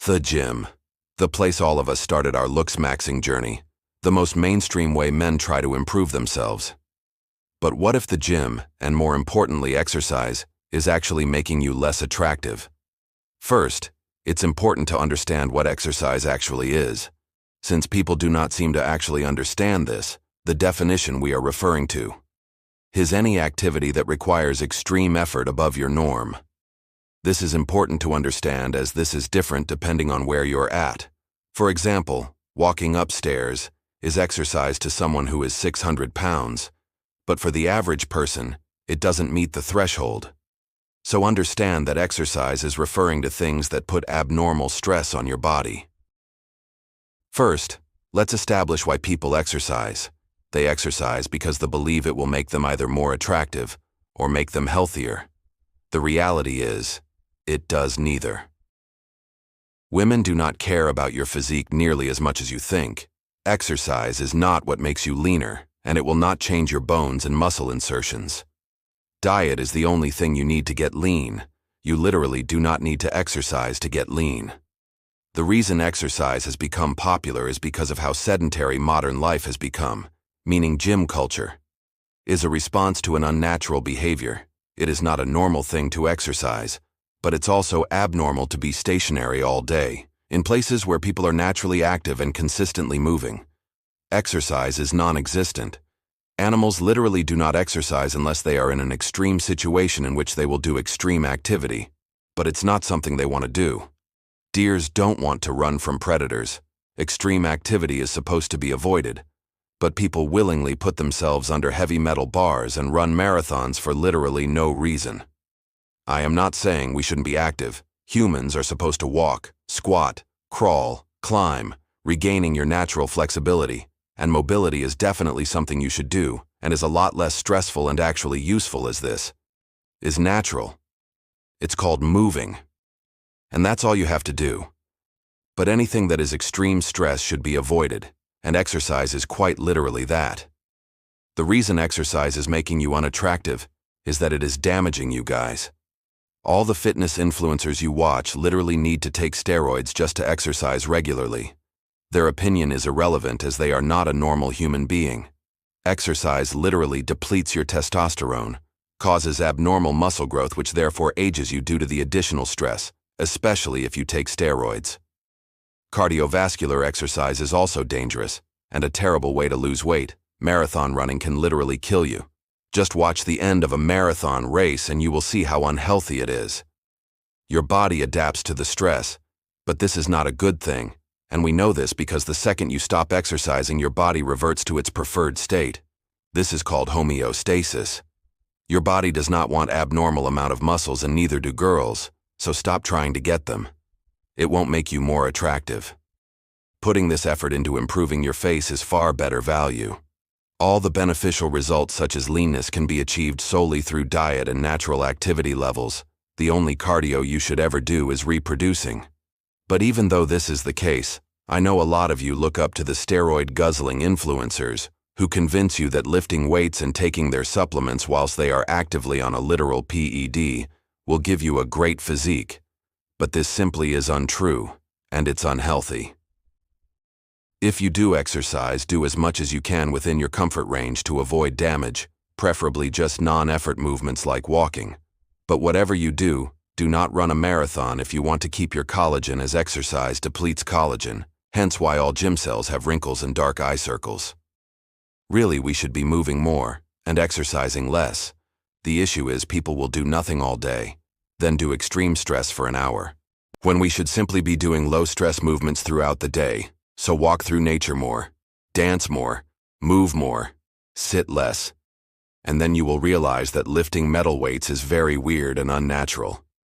The gym. The place all of us started our looks-maxing journey. The most mainstream way men try to improve themselves. But what if the gym, and more importantly exercise, is actually making you less attractive? First, it's important to understand what exercise actually is. Since people do not seem to actually understand this, the definition we are referring to is any activity that requires extreme effort above your norm. This is important to understand as this is different depending on where you're at. For example, walking upstairs is exercise to someone who is 600 pounds, but for the average person, it doesn't meet the threshold. So understand that exercise is referring to things that put abnormal stress on your body. First, let's establish why people exercise. They exercise because they believe it will make them either more attractive or make them healthier. The reality is, it does neither. Women do not care about your physique nearly as much as you think. Exercise is not what makes you leaner, and it will not change your bones and muscle insertions. Diet is the only thing you need to get lean. You literally do not need to exercise to get lean. The reason exercise has become popular is because of how sedentary modern life has become, meaning gym culture is a response to an unnatural behavior. It is not a normal thing to exercise, but it's also abnormal to be stationary all day, in places where people are naturally active and consistently moving. Exercise is non-existent. Animals literally do not exercise unless they are in an extreme situation in which they will do extreme activity, but it's not something they want to do. Deers don't want to run from predators. Extreme activity is supposed to be avoided, but people willingly put themselves under heavy metal bars and run marathons for literally no reason. I am not saying we shouldn't be active. Humans are supposed to walk, squat, crawl, climb, regaining your natural flexibility, and mobility is definitely something you should do, and is a lot less stressful and actually useful as this is natural. It's called moving. And that's all you have to do. But anything that is extreme stress should be avoided, and exercise is quite literally that. The reason exercise is making you unattractive is that it is damaging you guys. All the fitness influencers you watch literally need to take steroids just to exercise regularly. Their opinion is irrelevant as they are not a normal human being. Exercise literally depletes your testosterone, causes abnormal muscle growth which therefore ages you due to the additional stress, especially if you take steroids. Cardiovascular exercise is also dangerous, and a terrible way to lose weight. Marathon running can literally kill you. Just watch the end of a marathon race and you will see how unhealthy it is. Your body adapts to the stress, but this is not a good thing, and we know this because the second you stop exercising, your body reverts to its preferred state. This is called homeostasis. Your body does not want abnormal amount of muscles, and neither do girls, so stop trying to get them. It won't make you more attractive. Putting this effort into improving your face is far better value. All the beneficial results such as leanness can be achieved solely through diet and natural activity levels. The only cardio you should ever do is reproducing. But even though this is the case, I know a lot of you look up to the steroid-guzzling influencers who convince you that lifting weights and taking their supplements whilst they are actively on a literal PED will give you a great physique. But this simply is untrue, and it's unhealthy. If you do exercise, do as much as you can within your comfort range to avoid damage, preferably just non-effort movements like walking. But whatever you do, do not run a marathon if you want to keep your collagen, as exercise depletes collagen, hence why all gym cells have wrinkles and dark eye circles. Really, we should be moving more and exercising less. The issue is people will do nothing all day, then do extreme stress for an hour, when we should simply be doing low-stress movements throughout the day. So walk through nature more, dance more, move more, sit less, and then you will realize that lifting metal weights is very weird and unnatural.